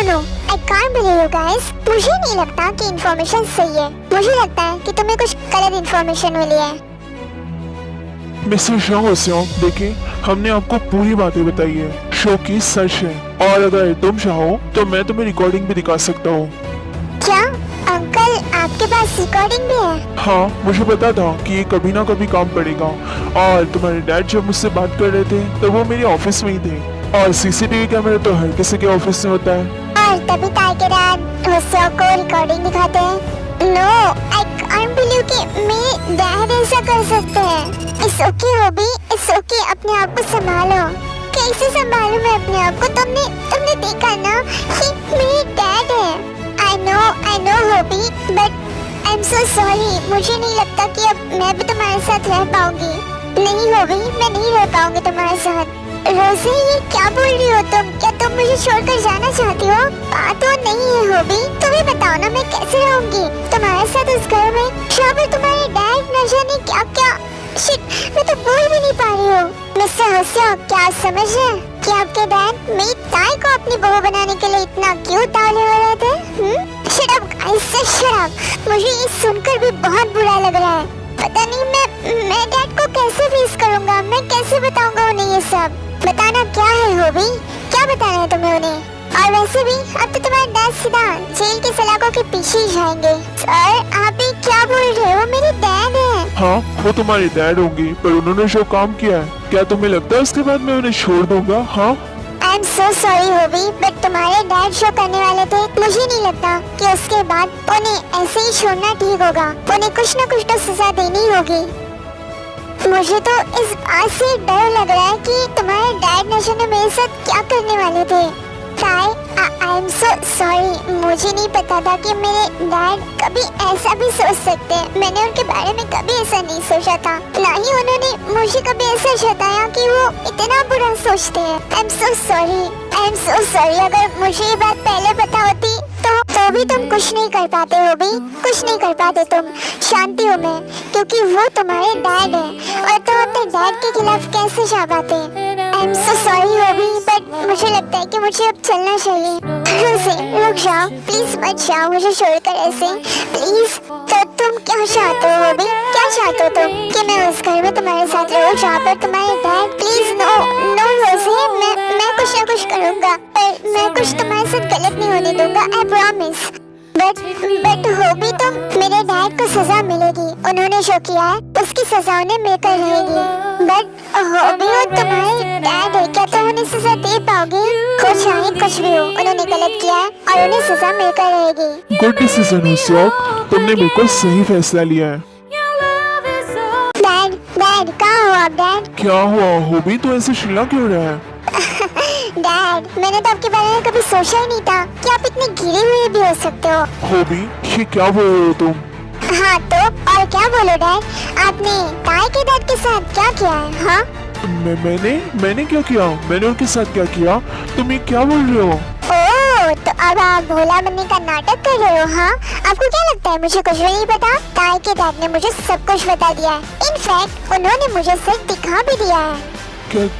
No, I can't believe you guys. मुझे नहीं लगता कि इन्फॉर्मेशन सही है। मुझे लगता है कि तुम्हें कुछ गलत इन्फॉर्मेशन मिली है। मिस्टर शाह देखिए, हमने आपको पूरी बातें बताई है, शो की सच है। और अगर तुम चाहो तो मैं तुम्हें रिकॉर्डिंग भी दिखा सकता हूँ। क्या अंकल, आपके पास रिकॉर्डिंग भी है? हाँ, मुझे पता था कि ये कभी ना कभी काम पड़ेगा। और तुम्हारे डैड जब मुझसे बात कर रहे थे तो वो मेरे ऑफिस में ही थे, और सीसीटीवी कैमरा तो हर किसी के ऑफिस में होता है। और तभी ताई के डैड हुस्से को रिकॉर्डिंग दिखाते हैं। नो, आई कांट बिलीव कि मेरे डैड ऐसा कर सकते हैं। It's okay hobby, it's okay, अपने आप को संभालो। कैसे संभालूं मैं अपने आप को? तुमने देखा ना कि मेरे डैड है। I know hobby, but I am so sorry. मुझे नहीं लगता कि अब मैं भी तुम्हारे साथ रह पाऊंगी। नहीं होबी, मैं नहीं रह पाऊंगी तुम्हारे साथ। रोज़े, ये क्या बोल रही हो तुम? क्या तुम मुझे छोड़कर जाना चाहती हो? बात वो नहीं है होबी, तुम ही बताओ ना मैं कैसे रहूंगी तुम्हारे साथ उस घर में जहाँ पर तुम्हारे डैड न जाने क्या क्या। शिट, मैं तो बोल भी नहीं पा रही हूँ। मिस्टर हुस्से, क्या आप समझ रहे हैं कि आपके डैड मेरी ताई को अपनी बहू बनाने के लिए इतना क्यों ताले हो रहे थे? Shut up guys, shut up. मुझे ये सुनकर भी बहुत बुरा लग रहा है। पता नहीं मैं डैड को कैसे फेस करूँगा, मैं कैसे बताऊंगा उन्हें ये सब। बताना क्या है होबी, क्या बताना है तुम्हें उन्हें? और वैसे भी अब तो तुम्हारे डैड सीधा जेल की सलाखों के पीछे ही जाएंगे। सर, आप भी क्या बोल रहे हो? मेरे डैड हैं। हाँ, वो तुम्हारे डैड होंगे, पर उन्होंने जो काम किया है, क्या तुम्हें लगता है उसके बाद मैं उन्हें छोड़ दूंगा? हाँ, आई am so sorry hobby, but तुम्हारे डैड जो करने वाले थे, मुझे नहीं लगता कि उसके बाद उन्हें ऐसे ही छोड़ना ठीक होगा। उन्हें कुछ न कुछ तो सजा देनी होगी। मुझे तो इस बात से डर लग रहा है कि तुम्हारे डैड न जाने मेरे साथ क्या करने वाले थे। ताई, आई एम सो सॉरी। मुझे नहीं पता था कि मेरे डैड कभी ऐसा भी सोच सकते हैं। मैंने उनके बारे में कभी ऐसा नहीं सोचा था, ना ही उन्होंने मुझे कभी ऐसा जताया कि वो इतना बुरा सोचते हैं। आई am so sorry, I am so sorry. अगर मुझे ये बात पहले पता होती तो भी तुम कुछ नहीं कर पाते हो भी, कुछ नहीं कर पाते तुम। शांति हूँ मैं, क्योंकि वो तुम्हारे डैड है और तुम अपने डैड के खिलाफ कैसे जा पाते? आई am so sorry hobby, but मुझे लगता है कि मुझे अब चलना चाहिए। रुक जाओ, प्लीज मत जाओ मुझे छोड़कर ऐसे, प्लीज। तो तुम क्या चाहते हो होबी? क्या चाहते हो तुम कि मैं उस घर में तुम्हारे साथ रहूं जहाँ पर तुम्हारे डैड? प्लीज नो नो रोज़े, मैं कुछ ना कुछ करूँगा, पर मैं कुछ तुम्हारे साथ गलत नहीं होने दूंगा, आई प्रॉमिस। बट होबी, तो मेरे डैड को सजा मिलेगी। उन्होंने जो किया है उसकी सजा उन्हें मिलकर रहेगी। बट होबी, वो तुम्हारे डैड है, क्या तुम उन्हें सजा दे पाओगे? हो चाहे कुछ भी हो, उन्होंने गलत किया है और उन्हें सजा मिलकर रहेगी। गुड डिसीजन हुस्से, तुमने बिल्कुल सही फैसला लिया है। डैड, कहाँ हो आप डैड? क्या हुआ होबी, तो ऐसे चिल्ला क्यों रहा है? डैड, मैंने तो आपके बारे में कभी सोचा ही नहीं था कि आप इतने गिरे हुए भी हो सकते हो। होबी, ये क्या बोल रहे हो तुम? हाँ तो और क्या बोलो डैड, आपने ताई के डैड के साथ क्या किया है? हाँ, मैंने क्या किया? मैंने उनके साथ क्या किया? तुम ये क्या बोल रहे हो? ओह, तो अब आप भोला बनने का नाटक कर रहे हो? हाँ, आपको क्या लगता है मुझे कुछ भी नहीं पता? ताई के डैड ने मुझे सब कुछ बता दिया है। इनफैक्ट उन्होंने मुझे सच दिखा भी दिया है।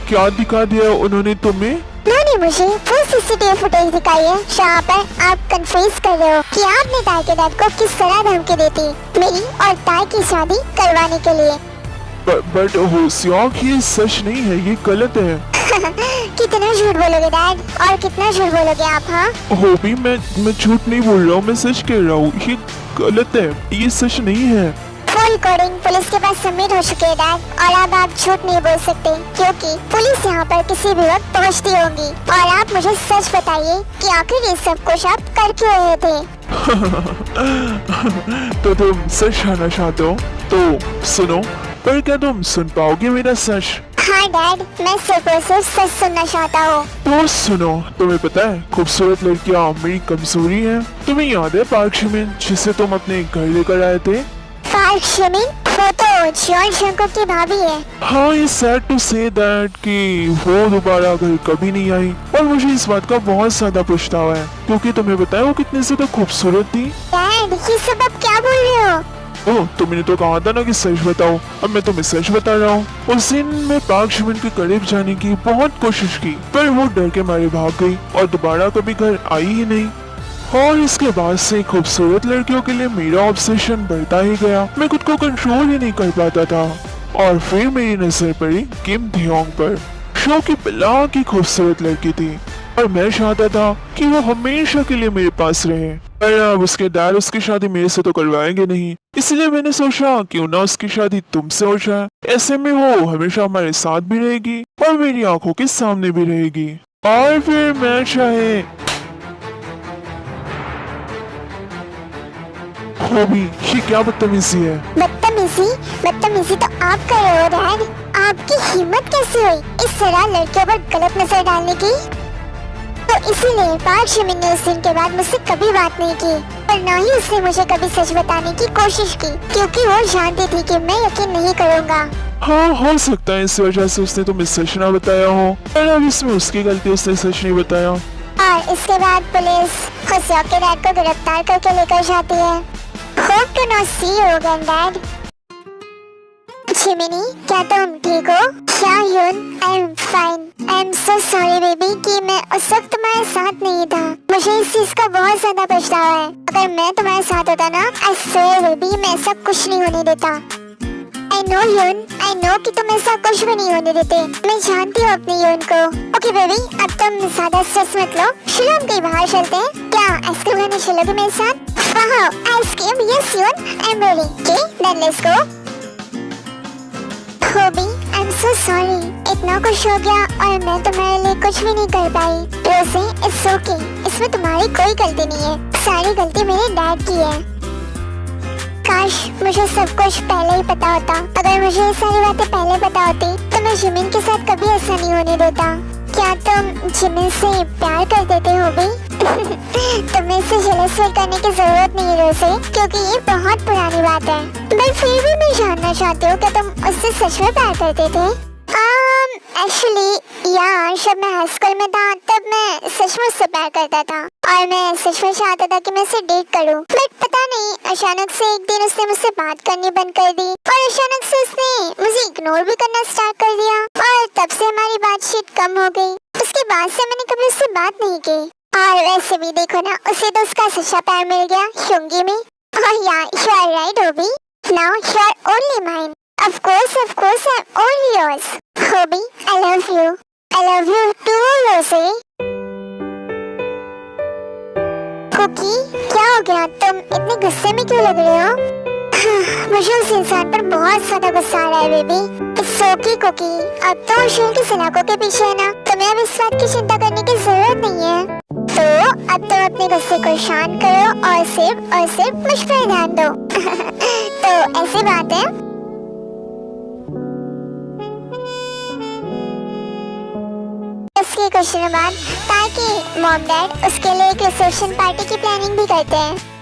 क्या दिखा दिया उन्होंने तुम्हें? उन्होंने मुझे वो सीसीटीवी फुटेज दिखाई है जहाँ पर आप कन्फेस कर रहे हो कि आपने ताई के डैड को किस तरह धमकी दी थी मेरी और ताई की शादी करवाने के लिए। बट होशियार, ये सच नहीं है, ये गलत है। कितना झूठ बोलोगे डैड, और कितना झूठ बोलोगे आप? हाँ होबी, मैं झूठ नहीं बोल रहा हूँ, मैं सच कह रहा हूँ। ये गलत है, ये सच नहीं है। फुल रिकॉर्डिंग पुलिस के पास सबमिट हो चुकी है डैड, और अब आप झूठ नहीं बोल सकते क्योंकि पुलिस यहाँ पर किसी भी वक्त पहुँचती होगी। और आप मुझे सच बताइए कि आखिर ये सब कुछ आप कर क्यों रहे थे? तो तुम सच जानना चाहते हो? तो सुनो, पर क्या तुम सुन पाओगे मेरा सच? हाँ डैड, मैं सिर्फ और सिर्फ सच सुनना चाहता हूँ। तो सुनो, तुम्हें पता है खूबसूरत लड़कियाँ मेरी कमजोरी है। तुम्हें याद है पार्क शिमिन, जिसे तुम अपने घर लेकर आए थे? पार्क शिमिन, वो तो जॉर्ज अंकल की भाभी है। हाँ, ये सैड टू से दैट कि वो दोबारा घर कभी नहीं आई, और मुझे इस बात का बहुत ज्यादा पछतावा है, क्योंकि तुम्हें पता है वो कितनी ज्यादा खूबसूरत थी। डैड, ये सब आप क्या बोल रहे हो? ओह, तुमने तो कहा था ना कि सच बताओ। अब मैं तुम्हें सच बता रहा हूँ। उस दिन मैं पाक शिमिन के करीब जाने की बहुत कोशिश की, पर वो डर के मारे भाग गई और दोबारा कभी घर आई ही नहीं। और इसके बाद से खूबसूरत लड़कियों के लिए मेरा ऑब्सेशन बढ़ता ही गया। मैं खुद को कंट्रोल ही नहीं कर पाता था। और फिर मेरी नजर पड़ी किम धियोंग पर। शो की बिला की खूबसूरत लड़की थी और मैं चाहता था कि वो हमेशा के लिए मेरे पास रहे। पर अब उसके डैड उसकी शादी मेरे से तो करवाएंगे नहीं, इसलिए मैंने सोचा क्यों ना उसकी शादी तुमसे हो जाए। ऐसे में वो हमेशा हमारे साथ भी रहेगी और मेरी आंखों के सामने भी रहेगी। और फिर मैं चाहे होगी। ये क्या बदतमीजी है। बदतमीजी? बदतमीजी तो आप कर रहे हो डैड। आपकी हिम्मत कैसे हुई इस तरह लड़कियों पर गलत नजर डालने की? तो इसीलिए पाक शिमिन ने उस दिन के बाद मुझसे कभी बात नहीं की और न ही उसने मुझे कभी सच बताने की कोशिश की, क्योंकि वो जानती थी कि मैं यकीन नहीं करूँगा। हाँ, हो सकता है इस वजह से उसने तुम्हें सच ना बताया हो, पर अब इसमें उसकी गलती, उसने सच नहीं बताया। और इसके बाद पुलिस खुशियों के डैड को गिरफ्तार करके लेकर जाती है। Hope to not see you again dad. जिमिनी, क्या तुम ठीक हो? शाह्युन, I am fine. I am so sorry baby कि मैं उस वक्त तुम्हारे साथ नहीं था। मुझे इस चीज का बहुत ज्यादा पछतावा है। अगर मैं तुम्हारे साथ होता ना, आई स्वेयर बेबी मैं ऐसा कुछ नहीं होने देता। आई नो यून, आई नो कि तुम ऐसा कुछ भी नहीं होने देते। मैं जानती हूँ अपनी यून को। ओके बेबी, अब तुम ज्यादा स्ट्रेस मत लो। चलो हम कहीं बाहर चलते हैं। क्या आइसक्रीम खाने चलोगे मेरे साथ? वाह, आइसक्रीम? यस यून, I am ready. Okay, then let's go. होबी, आई एम सो सॉरी। इतना कुछ हो गया और मैं तुम्हारे लिए कुछ भी नहीं कर पाई। रोज़े, इट्स ओके। इसमें तुम्हारी कोई गलती नहीं है। सारी गलती मेरे डैड की है। काश मुझे सब कुछ पहले ही पता होता। अगर मुझे ये सारी बातें पहले पता होती तो मैं जिमिन के साथ कभी ऐसा नहीं होने देता। क्या तुम जिमिन से प्यार कर देते हो भी? तुम्हें इससे जेलस फील करने की जरूरत नहीं है रोज़े, क्योंकि ये बहुत पुरानी बात है। पर फिर भी मैं जानना चाहती हूँ कि तुम उससे सच में प्यार करते थे? एक्चुअली यार, जब मैं हाई स्कूल में था तब मैं सचमुच से प्यार करता था और मैं सच में चाहता था कि मैं उसे डेट करूं। बट पता नहीं, अचानक से एक दिन उसने मुझसे बात करनी बंद कर दी और अचानक से उसने मुझे इग्नोर भी करना स्टार्ट कर दिया और तब से हमारी बातचीत कम हो गई। उसके बाद से मैंने कभी उससे बात नहीं की। और वैसे भी देखो ना, उसे तो उसका सच्चा प्यार मिल गया योंगी में। और यार, you are right Hobi. Now you are only mine. Of course, I'm all yours. Hobby, I love you. I love you too, Rosie. Kookie, क्या हो गया? तुम इतने गुस्से में क्यों लग रहे हो? मुझे उस इंसान पर बहुत ज्यादा गुस्सा आ रहा है बेबी। It's okay, cookie. अब तो शेर की सलाखों के पीछे है ना, तुम्हें अब इस बात की चिंता करने की जरूरत नहीं है। तो अब तुम अपने गुस्से को शांत करो और सिर्फ मुझ पर ध्यान दो। तो ऐसी बात है। उसके कुछ दिनों बाद ताकि मॉम डैड उसके लिए एक रिसेप्शन पार्टी की प्लानिंग भी करते हैं।